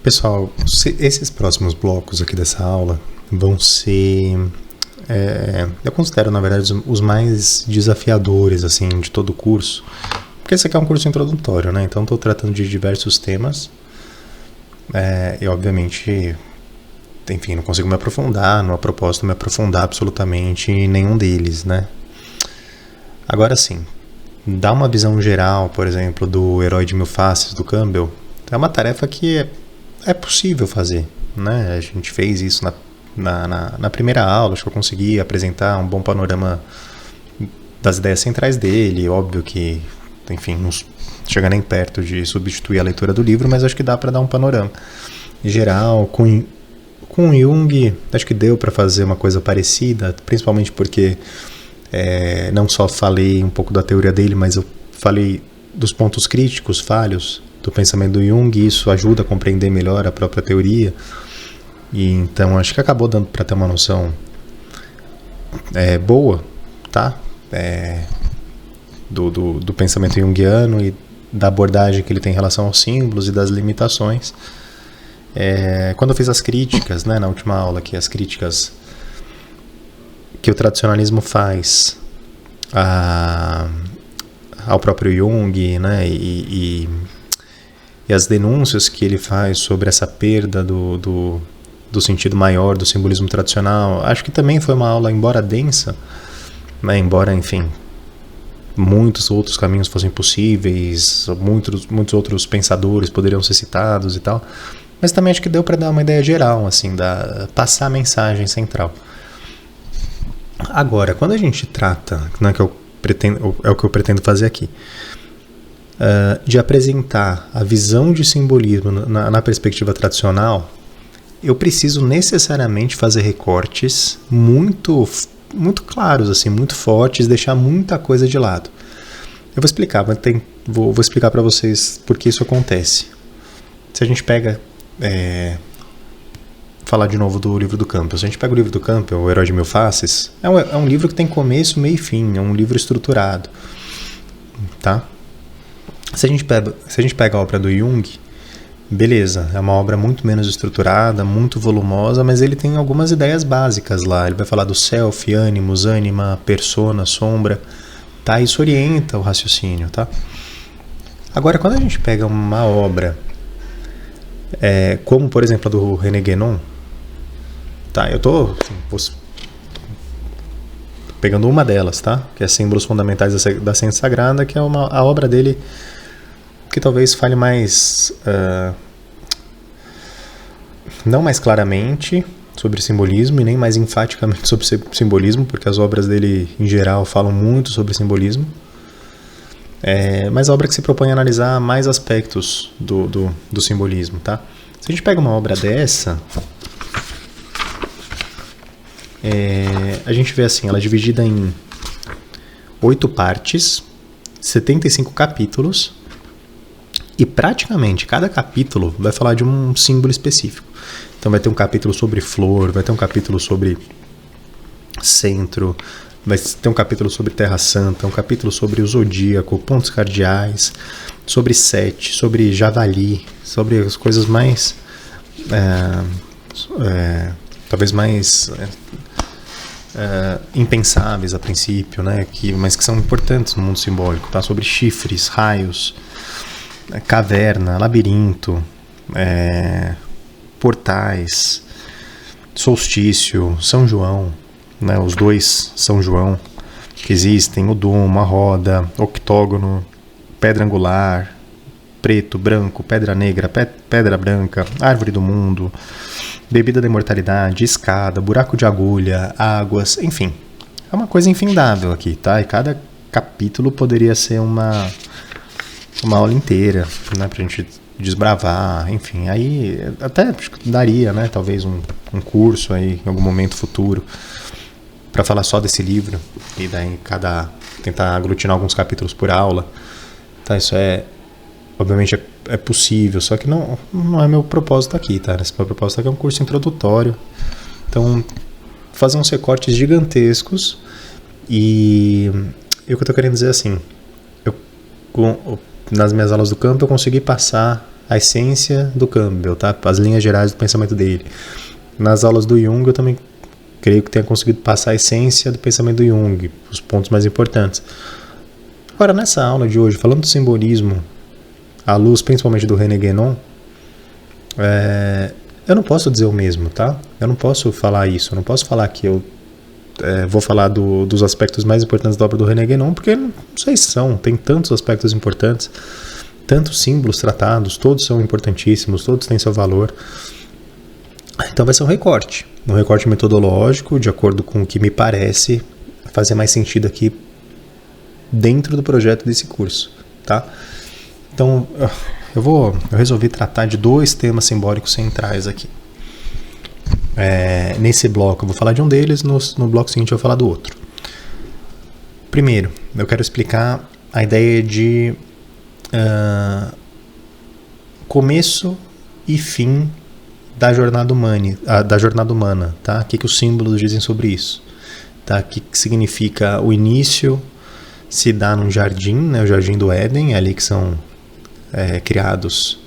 Pessoal, esses próximos blocos aqui dessa aula vão ser, eu considero, na verdade, os mais desafiadores, assim, de todo o curso, porque esse aqui é um curso introdutório, né? Então estou tratando de diversos temas, e obviamente, enfim, não consigo me aprofundar, não há propósito me aprofundar absolutamente em nenhum deles, né? Agora sim, dar uma visão geral, por exemplo, do Herói de Mil Faces, do Campbell, é uma tarefa que é possível fazer, né? A gente fez isso na primeira aula, acho que eu consegui apresentar um bom panorama das ideias centrais dele. Óbvio que, enfim, não chega nem perto de substituir a leitura do livro, mas acho que dá para dar um panorama em geral. Com Jung, acho que deu para fazer uma coisa parecida, principalmente porque não só falei um pouco da teoria dele, mas eu falei dos pontos críticos, falhos do pensamento do Jung, e isso ajuda a compreender melhor a própria teoria. E então acho que acabou dando para ter uma noção boa, tá? Do pensamento junguiano e da abordagem que ele tem em relação aos símbolos e das limitações. Quando eu fiz as críticas, né, na última aula, que as críticas que o tradicionalismo faz ao próprio Jung, né, e as denúncias que ele faz sobre essa perda do sentido maior do simbolismo tradicional, acho que também foi uma aula, embora densa, né, embora, enfim, muitos outros caminhos fossem possíveis, muitos outros pensadores poderiam ser citados e tal, mas também acho que deu para dar uma ideia geral, assim, passar a mensagem central. Agora, quando a gente trata, né, é o que eu pretendo fazer aqui, de apresentar a visão de simbolismo na perspectiva tradicional, eu preciso necessariamente fazer recortes muito, muito claros, assim, muito fortes, deixar muita coisa de lado. Eu vou explicar, mas vou explicar para vocês por que isso acontece. Se a gente pega, falar de novo do livro do Campbell. Se a gente pega o livro do Campbell, O Herói de Mil Faces, é um livro que tem começo, meio e fim, é um livro estruturado, tá? Se a gente pega a obra do Jung, beleza, é uma obra muito menos estruturada, muito volumosa, mas ele tem algumas ideias básicas lá. Ele vai falar do self, ânimos, ânima, persona, sombra, tá? Isso orienta o raciocínio, tá? Agora, quando a gente pega uma obra, como por exemplo a do René Guénon, tá? Eu tô pegando uma delas, tá? Que é Símbolos Fundamentais da Ciência Sagrada, que é a obra dele que talvez fale mais, não mais claramente sobre simbolismo e nem mais enfaticamente sobre simbolismo, porque as obras dele em geral falam muito sobre simbolismo, mas a obra que se propõe a analisar mais aspectos do simbolismo, tá? Se a gente pega uma obra dessa, a gente vê assim, ela é dividida em 8 partes, 75 capítulos, e praticamente cada capítulo vai falar de um símbolo específico. Então vai ter um capítulo sobre flor, vai ter um capítulo sobre centro, vai ter um capítulo sobre Terra Santa, um capítulo sobre o zodíaco, pontos cardeais, sobre Sete, sobre javali, sobre as coisas mais, talvez mais impensáveis a princípio, né? Mas que são importantes no mundo simbólico, tá? Sobre chifres, raios, caverna, labirinto, portais, solstício, São João, né, os dois São João que existem, o domo, a roda, octógono, pedra angular, preto, branco, pedra negra, pedra branca, árvore do mundo, bebida da imortalidade, escada, buraco de agulha, águas, enfim, é uma coisa infindável aqui, tá? E cada capítulo poderia ser uma aula inteira, né, pra gente desbravar, enfim, aí até daria, né, talvez um curso aí em algum momento futuro para falar só desse livro, e daí tentar aglutinar alguns capítulos por aula, tá? Isso obviamente é possível, só que não é meu propósito aqui, tá? Esse meu propósito aqui é um curso introdutório, então fazer uns recortes gigantescos, e o que eu tô querendo dizer assim, nas minhas aulas do campo eu consegui passar a essência do Campbell, tá? As linhas gerais do pensamento dele. Nas aulas do Jung eu também creio que tenha conseguido passar a essência do pensamento do Jung, os pontos mais importantes. Agora, nessa aula de hoje, falando do simbolismo, à luz principalmente do René Guénon, eu não posso dizer o mesmo, tá? Eu não posso falar isso, eu não posso falar que eu vou falar dos aspectos mais importantes da obra do René Guénon, porque não sei se tem tantos aspectos importantes, tantos símbolos tratados, todos são importantíssimos, todos têm seu valor. Então vai ser um recorte metodológico, de acordo com o que me parece fazer mais sentido aqui dentro do projeto desse curso, tá? Então eu resolvi tratar de 2 temas simbólicos centrais aqui. Nesse bloco eu vou falar de um deles, no bloco seguinte eu vou falar do outro. Primeiro, eu quero explicar a ideia de começo e fim da jornada humana, tá? O que os símbolos dizem sobre isso? Tá? O que significa o início se dá num jardim, né? O jardim do Éden, ali que são criados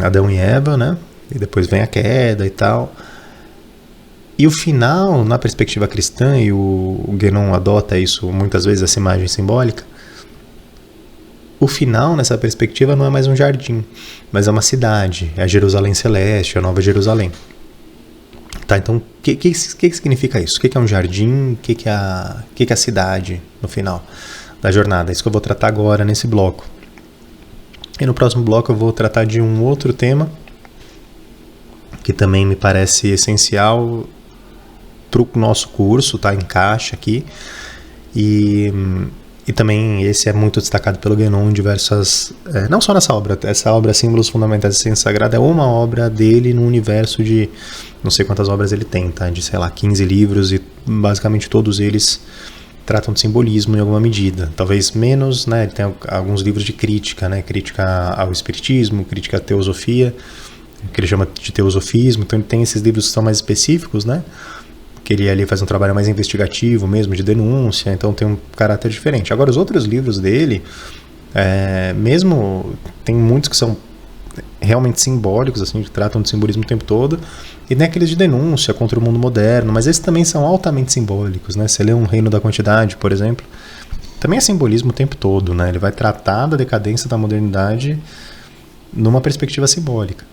Adão e Eva, né? E depois vem a queda e tal. E o final, na perspectiva cristã, e o Guénon adota isso muitas vezes, essa imagem simbólica, o final, nessa perspectiva, não é mais um jardim, mas é uma cidade, é a Jerusalém Celeste, a Nova Jerusalém. Tá, então, o que significa isso? O que é um jardim? O que é a cidade no final da jornada? É isso que eu vou tratar agora nesse bloco. E no próximo bloco eu vou tratar de um outro tema, que também me parece essencial para o nosso curso, tá? Encaixa aqui. E também esse é muito destacado pelo Guénon em diversas... não só nessa obra, essa obra Símbolos Fundamentais da Ciência Sagrada é uma obra dele no universo de... não sei quantas obras ele tem, tá? De, 15 livros, e basicamente todos eles tratam de simbolismo em alguma medida. Talvez menos, né? Ele tem alguns livros de crítica, né? Crítica ao espiritismo, crítica à teosofia, que ele chama de teosofismo. Então ele tem esses livros que são mais específicos, né? Que ele ali faz um trabalho mais investigativo mesmo, de denúncia, então tem um caráter diferente. Agora, os outros livros dele, mesmo tem muitos que são realmente simbólicos, assim, que tratam de simbolismo o tempo todo, e nem aqueles de denúncia contra o mundo moderno, mas esses também são altamente simbólicos, né? Você lê Um Reino da Quantidade, por exemplo, também é simbolismo o tempo todo, né? Ele vai tratar da decadência da modernidade numa perspectiva simbólica.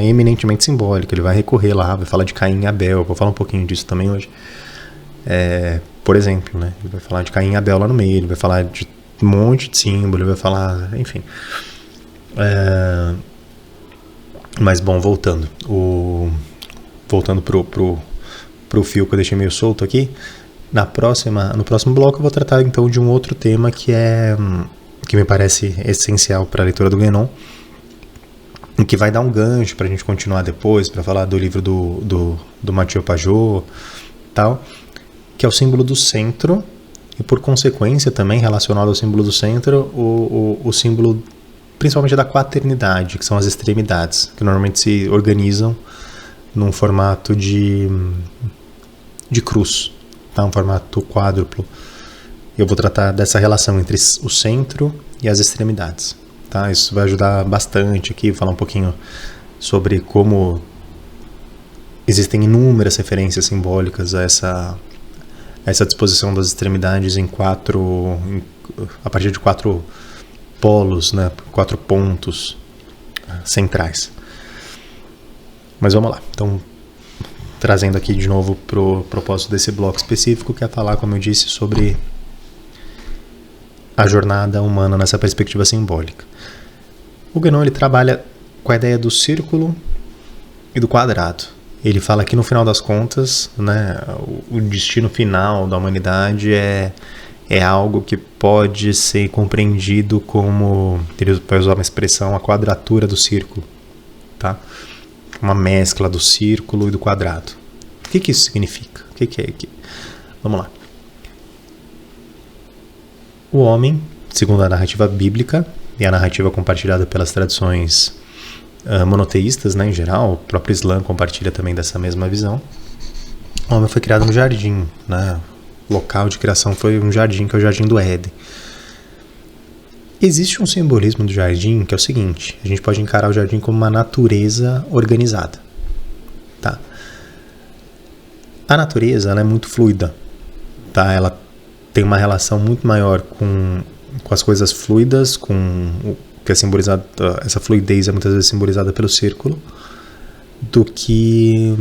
Eminentemente simbólica. Ele vai recorrer lá, vai falar de Caim e Abel. Vou falar um pouquinho disso também hoje. Por exemplo, né? Ele vai falar de Caim e Abel lá no meio, ele vai falar de um monte de símbolo, ele vai falar, enfim. Mas bom, voltando pro fio que eu deixei meio solto aqui, no próximo bloco eu vou tratar então de um outro tema que me parece essencial para a leitura do Guénon, que vai dar um gancho para a gente continuar depois, para falar do livro do Mathieu Pajot, tal, que é o símbolo do centro, e por consequência também relacionado ao símbolo do centro, o símbolo principalmente da quaternidade, que são as extremidades, que normalmente se organizam num formato de cruz, tá? Um formato quádruplo. Eu vou tratar dessa relação entre o centro e as extremidades. Tá, isso vai ajudar bastante aqui, falar um pouquinho sobre como existem inúmeras referências simbólicas a essa disposição das extremidades a partir de 4 polos, né, 4 pontos centrais. Mas vamos lá, então trazendo aqui de novo para o propósito desse bloco específico, que é falar, como eu disse, sobre a jornada humana nessa perspectiva simbólica. O Guénon, ele trabalha com a ideia do círculo e do quadrado. Ele fala que no final das contas, né, o destino final da humanidade é algo que pode ser compreendido como, ele vai usar uma expressão, a quadratura do círculo, tá? Uma mescla do círculo e do quadrado. O que isso significa? O que é aqui? Vamos lá. O homem, segundo a narrativa bíblica e a narrativa compartilhada pelas tradições monoteístas, né, em geral, o próprio Islã compartilha também dessa mesma visão. O homem foi criado no jardim, né? O local de criação foi um jardim, que é o Jardim do Éden. Existe um simbolismo do jardim que é o seguinte: a gente pode encarar o jardim como uma natureza organizada, tá? A natureza, ela é muito fluida, tá? Ela tem uma relação muito maior com as coisas fluidas, com o que é simbolizado, essa fluidez é muitas vezes simbolizada pelo círculo, do que...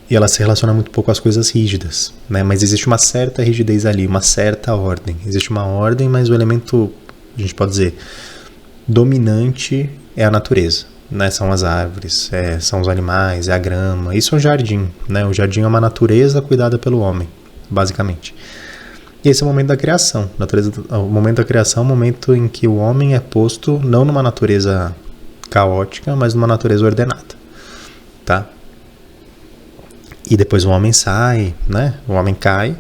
E ela se relaciona muito pouco com as coisas rígidas, né? Mas existe uma certa rigidez ali, uma certa ordem. Existe uma ordem, mas o elemento, a gente pode dizer, dominante é a natureza, né? São as árvores, são os animais, é a grama. Isso é um jardim, né? O jardim é uma natureza cuidada pelo homem, basicamente. E esse é o momento da criação. O momento da criação é o momento em que o homem é posto não numa natureza caótica, mas numa natureza ordenada, tá? E depois o homem sai, né? O homem cai.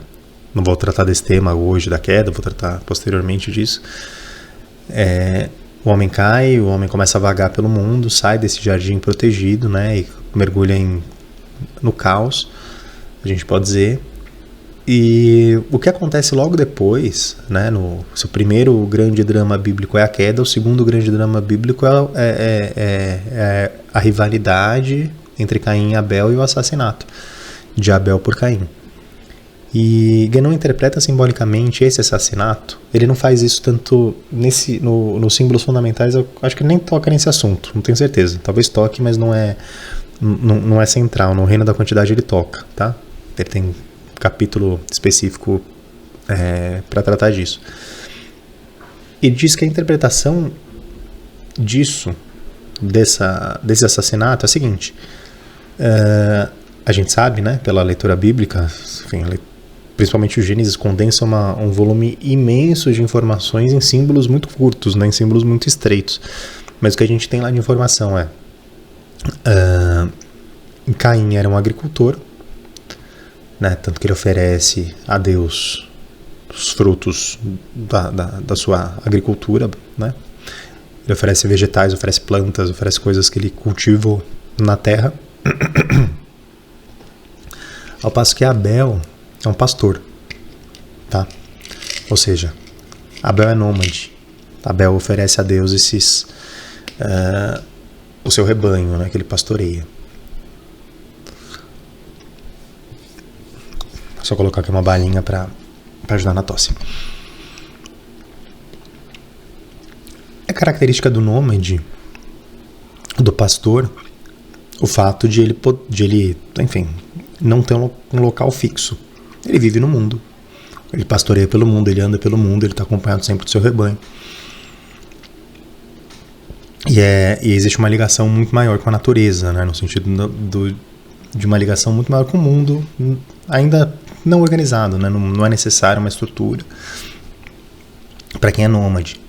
Não vou tratar desse tema hoje da queda, vou tratar posteriormente disso. O homem cai, o homem começa a vagar pelo mundo, sai desse jardim protegido, né? E mergulha no caos, a gente pode dizer. E o que acontece logo depois, né? Se o primeiro grande drama bíblico é a queda, o segundo grande drama bíblico é a rivalidade entre Caim e Abel e o assassinato de Abel por Caim. E Guénon interpreta simbolicamente esse assassinato. Ele não faz isso tanto nos símbolos fundamentais. Eu acho que ele nem toca nesse assunto, não tenho certeza. Talvez toque, mas não é central. No Reino da Quantidade ele toca, tá? Ele tem capítulo específico para tratar disso. E diz que a interpretação desse assassinato é a seguinte: a gente sabe, né, pela leitura bíblica, enfim, principalmente o Gênesis condensa um volume imenso de informações em símbolos muito curtos, né, em símbolos muito estreitos. Mas o que a gente tem lá de informação Caim era um agricultor, né, tanto que ele oferece a Deus os frutos da sua agricultura, né? Ele oferece vegetais, oferece plantas, oferece coisas que ele cultiva na terra. Ao passo que Abel é um pastor, tá? Ou seja, Abel é nômade. Abel oferece a Deus o seu rebanho, né, que ele pastoreia. Só colocar aqui uma balinha para ajudar na tosse. É característica do nômade, do pastor, o fato de ele, enfim, não ter um local fixo. Ele vive no mundo. Ele pastoreia pelo mundo, ele anda pelo mundo, ele está acompanhado sempre do seu rebanho. E existe uma ligação muito maior com a natureza, né? No sentido de uma ligação muito maior com o mundo, ainda não organizado, né? Não é necessário uma estrutura para quem é nômade.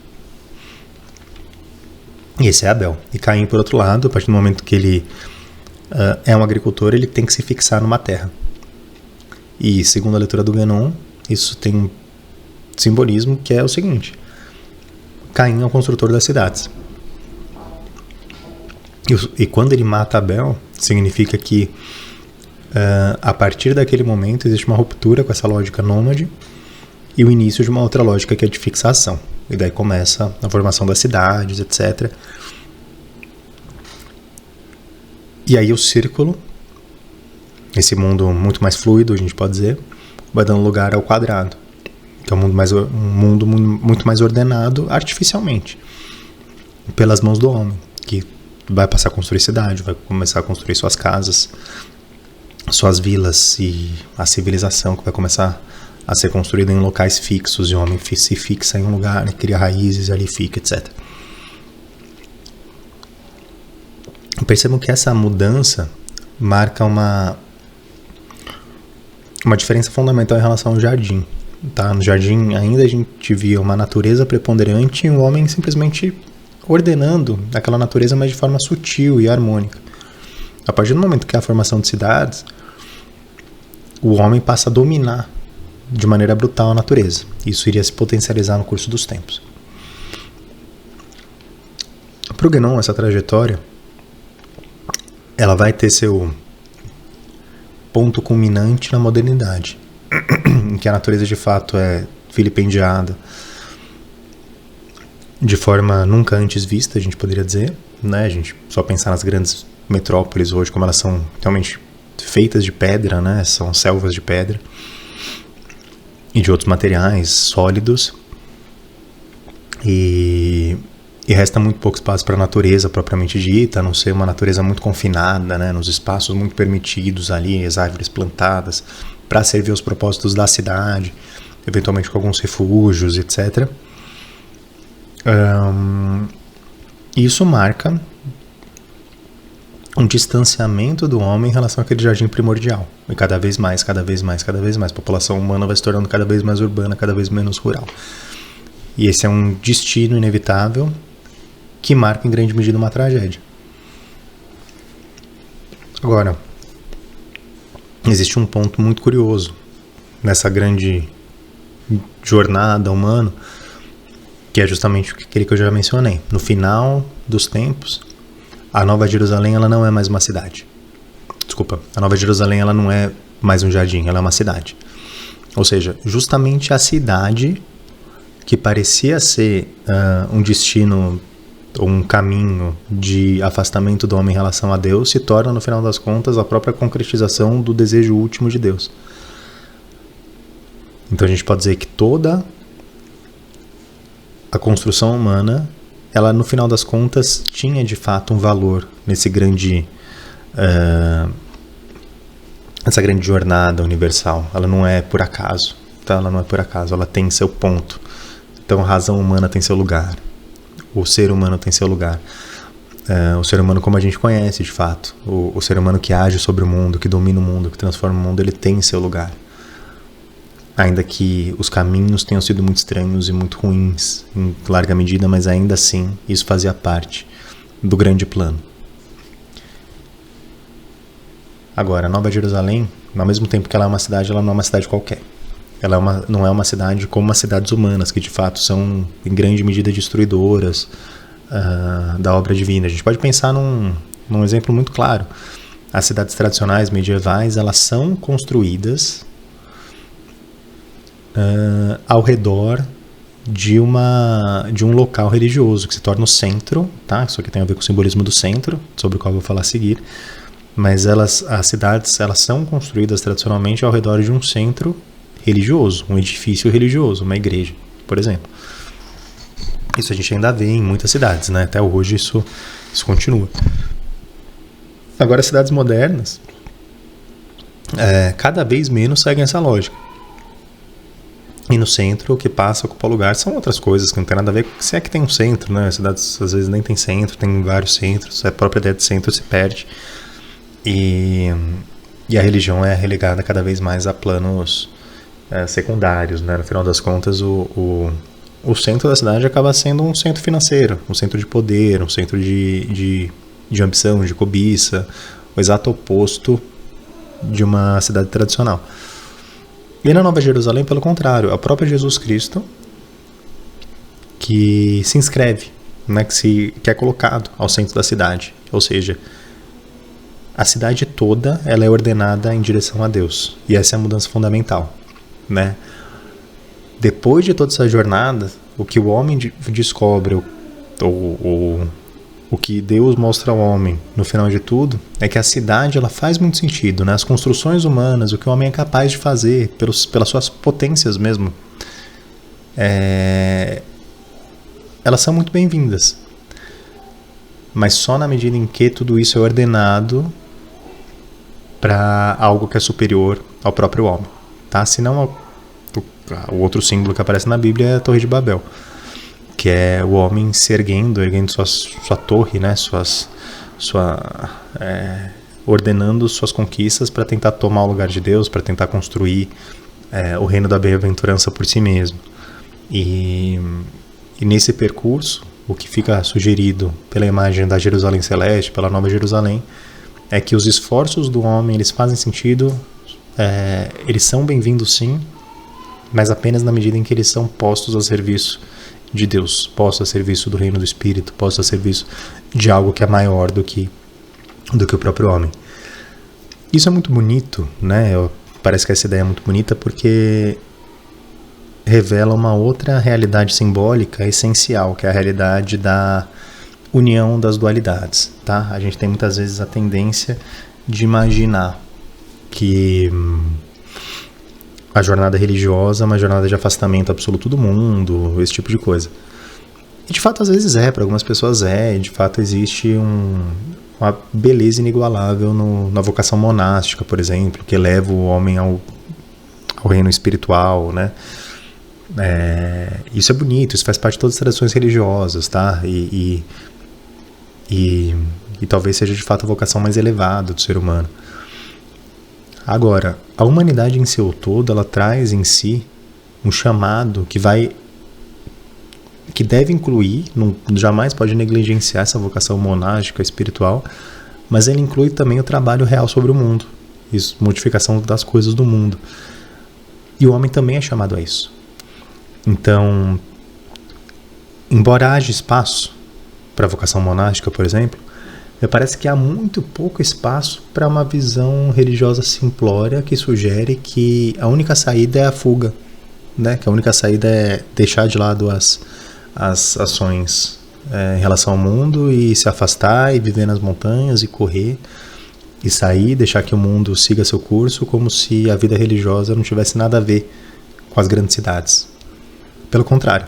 E esse é Abel. E Caim, por outro lado, a partir do momento que ele é um agricultor, ele tem que se fixar numa terra. E segundo a leitura do Guénon, isso tem um simbolismo que é o seguinte: Caim é o construtor das cidades. E quando ele mata Abel, significa que a partir daquele momento existe uma ruptura com essa lógica nômade e o início de uma outra lógica que é de fixação. E daí começa a formação das cidades, etc. E aí o círculo, esse mundo muito mais fluido, a gente pode dizer, vai dando lugar ao quadrado, que é um mundo muito mais ordenado artificialmente, pelas mãos do homem, que vai passar a construir cidade, vai começar a construir suas casas, suas vilas, e a civilização que vai começar a ser construída em locais fixos, e o homem se fixa em um lugar, né, cria raízes, ali fica, etc. Percebam que essa mudança marca uma diferença fundamental em relação ao jardim. Tá? No jardim ainda a gente via uma natureza preponderante e um homem simplesmente ordenando aquela natureza, mas de forma sutil e harmônica. A partir do momento que há a formação de cidades, o homem passa a dominar de maneira brutal a natureza. Isso iria se potencializar no curso dos tempos. Para o Guénon, essa trajetória, ela vai ter seu ponto culminante na modernidade, em que a natureza de fato é vilipendiada, de forma nunca antes vista, a gente poderia dizer, né? A gente só pensar nas grandes metrópoles hoje, como elas são realmente feitas de pedra, né? São selvas de pedra e de outros materiais sólidos, e resta muito pouco espaço para a natureza propriamente dita, a não ser uma natureza muito confinada, né? Nos espaços muito permitidos ali, as árvores plantadas para servir os propósitos da cidade, eventualmente com alguns refúgios, etc. Isso marca um distanciamento do homem em relação àquele jardim primordial. E cada vez mais, cada vez mais, cada vez mais. A população humana vai se tornando cada vez mais urbana, cada vez menos rural. E esse é um destino inevitável que marca em grande medida uma tragédia. Agora, existe um ponto muito curioso nessa grande jornada humana, que é justamente aquele que eu já mencionei. No final dos tempos, a Nova Jerusalém ela não é mais uma cidade. Desculpa, a Nova Jerusalém ela não é mais um jardim, ela é uma cidade. Ou seja, justamente a cidade que parecia ser um destino ou um caminho de afastamento do homem em relação a Deus se torna, no final das contas, a própria concretização do desejo último de Deus. Então a gente pode dizer que toda a construção humana, ela no final das contas tinha de fato um valor nesse grande, essa grande jornada universal. Ela não é por acaso, tá? Ela não é por acaso, ela tem seu ponto. Então a razão humana tem seu lugar, o ser humano tem seu lugar. O ser humano como a gente conhece de fato, o ser humano que age sobre o mundo, que domina o mundo, que transforma o mundo, ele tem seu lugar. Ainda que os caminhos tenham sido muito estranhos e muito ruins, em larga medida, mas ainda assim, isso fazia parte do grande plano. Agora, Nova Jerusalém, ao mesmo tempo que ela é uma cidade, ela não é uma cidade qualquer. Ela não é uma cidade como as cidades humanas, que de fato são, em grande medida, destruidoras da obra divina. A gente pode pensar num exemplo muito claro. As cidades tradicionais, medievais, elas são construídas ao redor de um local religioso que se torna o centro, tá? Isso aqui tem a ver com o simbolismo do centro, sobre o qual eu vou falar a seguir. Mas as cidades, elas são construídas tradicionalmente ao redor de um centro religioso, um edifício religioso, uma igreja, por exemplo. Isso a gente ainda vê em muitas cidades, né? Até hoje isso continua. Agora, as cidades modernas cada vez menos seguem essa lógica. E no centro, o que passa a ocupar lugar são outras coisas que não tem nada a ver com se é que tem um centro, né? As cidades às vezes nem tem centro, tem vários centros, a própria ideia de centro se perde. E a religião é relegada cada vez mais a planos secundários, né? No final das contas, o centro da cidade acaba sendo um centro financeiro, um centro de poder, um centro de ambição, de cobiça, o exato oposto de uma cidade tradicional. E na Nova Jerusalém, pelo contrário, é o próprio Jesus Cristo que se inscreve, né, que é colocado ao centro da cidade. Ou seja, a cidade toda ela é ordenada em direção a Deus. E essa é a mudança fundamental, né? Depois de toda essa jornada, o que o homem descobre, o que Deus mostra ao homem, no final de tudo, é que a cidade ela faz muito sentido, né? As construções humanas, o que o homem é capaz de fazer, pelas suas potências mesmo, elas são muito bem-vindas. Mas só na medida em que tudo isso é ordenado para algo que é superior ao próprio homem, tá? Senão, o outro símbolo que aparece na Bíblia é a Torre de Babel, que é o homem se erguendo sua torre, né? Ordenando suas conquistas para tentar tomar o lugar de Deus, para tentar construir o reino da bem-aventurança por si mesmo. E nesse percurso, o que fica sugerido pela imagem da Jerusalém Celeste, pela Nova Jerusalém, é que os esforços do homem, eles fazem sentido, eles são bem-vindos sim, mas apenas na medida em que eles são postos a serviço de Deus, postos a serviço do reino do Espírito, postos a serviço de algo que é maior do que o próprio homem. Isso é muito bonito, né? Parece que essa ideia é muito bonita porque revela uma outra realidade simbólica essencial, que é a realidade da união das dualidades, tá? A gente tem muitas vezes a tendência de imaginar que a jornada religiosa é uma jornada de afastamento absoluto do mundo, esse tipo de coisa. E de fato às vezes para algumas pessoas e de fato existe uma beleza inigualável na vocação monástica, por exemplo, que leva o homem ao reino espiritual, né? Isso é bonito, isso faz parte de todas as tradições religiosas, tá? E talvez seja de fato a vocação mais elevada do ser humano. Agora, a humanidade em seu todo, ela traz em si um chamado que deve incluir, jamais pode negligenciar essa vocação monástica, espiritual, mas ele inclui também o trabalho real sobre o mundo, isso, modificação das coisas do mundo. E o homem também é chamado a isso. Então, embora haja espaço para a vocação monástica, por exemplo, me parece que há muito pouco espaço para uma visão religiosa simplória que sugere que a única saída é a fuga, né? Que a única saída é deixar de lado as ações em relação ao mundo e se afastar e viver nas montanhas e correr e sair, deixar que o mundo siga seu curso, como se a vida religiosa não tivesse nada a ver com as grandes cidades. Pelo contrário,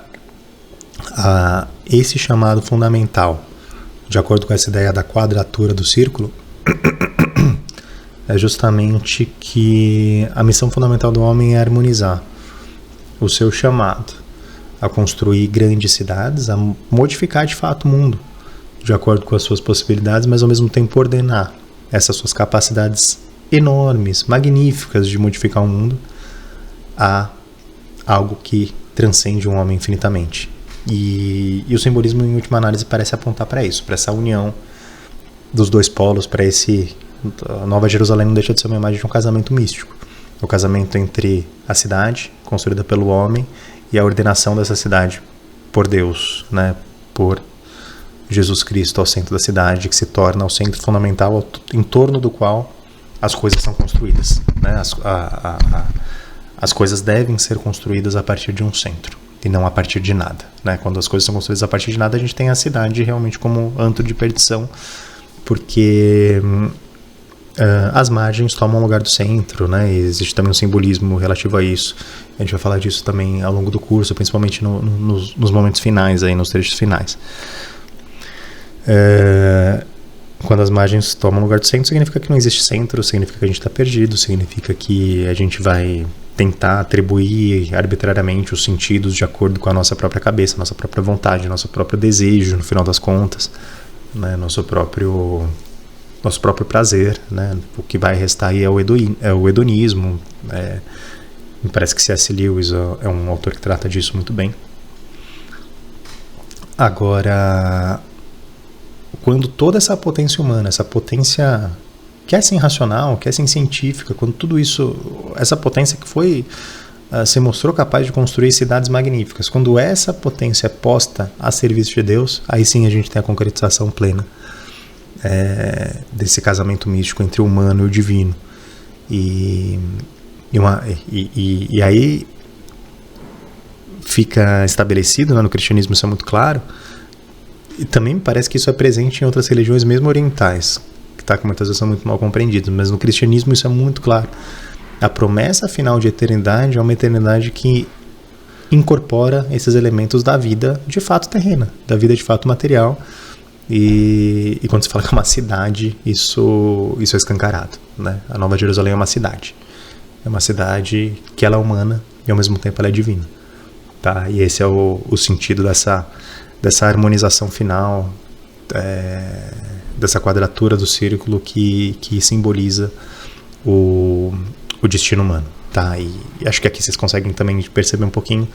esse chamado fundamental, de acordo com essa ideia da quadratura do círculo, é justamente que a missão fundamental do homem é harmonizar o seu chamado a construir grandes cidades, a modificar de fato o mundo, de acordo com as suas possibilidades, mas ao mesmo tempo ordenar essas suas capacidades enormes, magníficas de modificar o mundo a algo que transcende um homem infinitamente. E o simbolismo, em última análise, parece apontar para isso, para essa união dos dois polos, para a Nova Jerusalém não deixa de ser uma imagem de um casamento místico. O casamento entre a cidade, construída pelo homem, e a ordenação dessa cidade por Deus, né? Por Jesus Cristo ao centro da cidade, que se torna o centro fundamental em torno do qual as coisas são construídas, né? As coisas devem ser construídas a partir de um centro e não a partir de nada, né? Quando as coisas são construídas a partir de nada, a gente tem a cidade realmente como antro de perdição, porque as margens tomam o lugar do centro, né? E existe também um simbolismo relativo a isso. A gente vai falar disso também ao longo do curso, principalmente nos momentos finais, nos trechos finais. Quando as margens tomam o lugar do centro, significa que não existe centro, significa que a gente está perdido, significa que a gente vai tentar atribuir arbitrariamente os sentidos de acordo com a nossa própria cabeça, nossa própria vontade, nosso próprio desejo, no final das contas, né? Nosso próprio prazer, né? O que vai restar aí é o hedonismo. Me parece que C.S. Lewis é um autor que trata disso muito bem. Agora, quando toda essa potência humana, essa potência que é sim racional, que é sim científica, quando tudo isso, essa potência que se mostrou capaz de construir cidades magníficas, quando essa potência é posta a serviço de Deus, aí sim a gente tem a concretização plena desse casamento místico entre o humano e o divino. E aí fica estabelecido, né, no cristianismo isso é muito claro, e também me parece que isso é presente em outras religiões, mesmo orientais, que muitas vezes são muito mal compreendidos, mas no cristianismo isso é muito claro. A promessa final de eternidade é uma eternidade que incorpora esses elementos da vida de fato terrena, da vida de fato material, e quando se fala que é uma cidade, isso é escancarado, né? A Nova Jerusalém é uma cidade que ela é humana e ao mesmo tempo ela é divina, tá? E esse é o sentido dessa harmonização final, dessa quadratura do círculo que simboliza o destino humano, tá? E acho que aqui vocês conseguem também perceber um pouquinho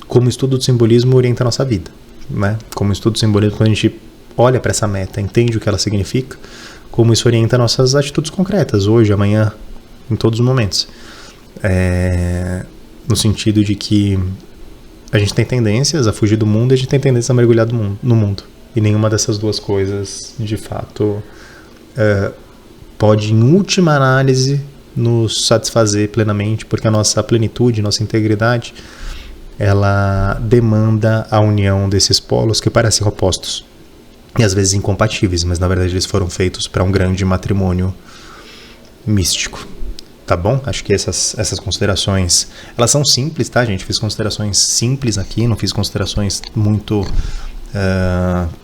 como o estudo do simbolismo orienta a nossa vida, né? Como o estudo do simbolismo, quando a gente olha para essa meta, entende o que ela significa, como isso orienta nossas atitudes concretas, hoje, amanhã, em todos os momentos. No sentido de que a gente tem tendências a fugir do mundo e a gente tem tendências a mergulhar no mundo. E nenhuma dessas duas coisas, de fato, pode, em última análise, nos satisfazer plenamente, porque a nossa plenitude, nossa integridade, ela demanda a união desses polos que parecem opostos e às vezes incompatíveis, mas na verdade eles foram feitos para um grande matrimônio místico. Tá bom? Acho que essas considerações, elas são simples, tá, gente? Fiz considerações simples aqui, não fiz considerações muito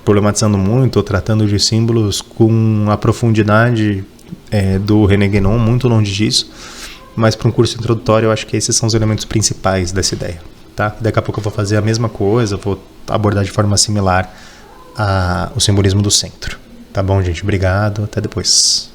problematizando muito, ou tratando de símbolos com a profundidade do René Guénon, muito longe disso. Mas para um curso introdutório, eu acho que esses são os elementos principais dessa ideia, tá? Daqui a pouco eu vou fazer a mesma coisa, vou abordar de forma similar o simbolismo do centro. Tá bom, gente? Obrigado, até depois.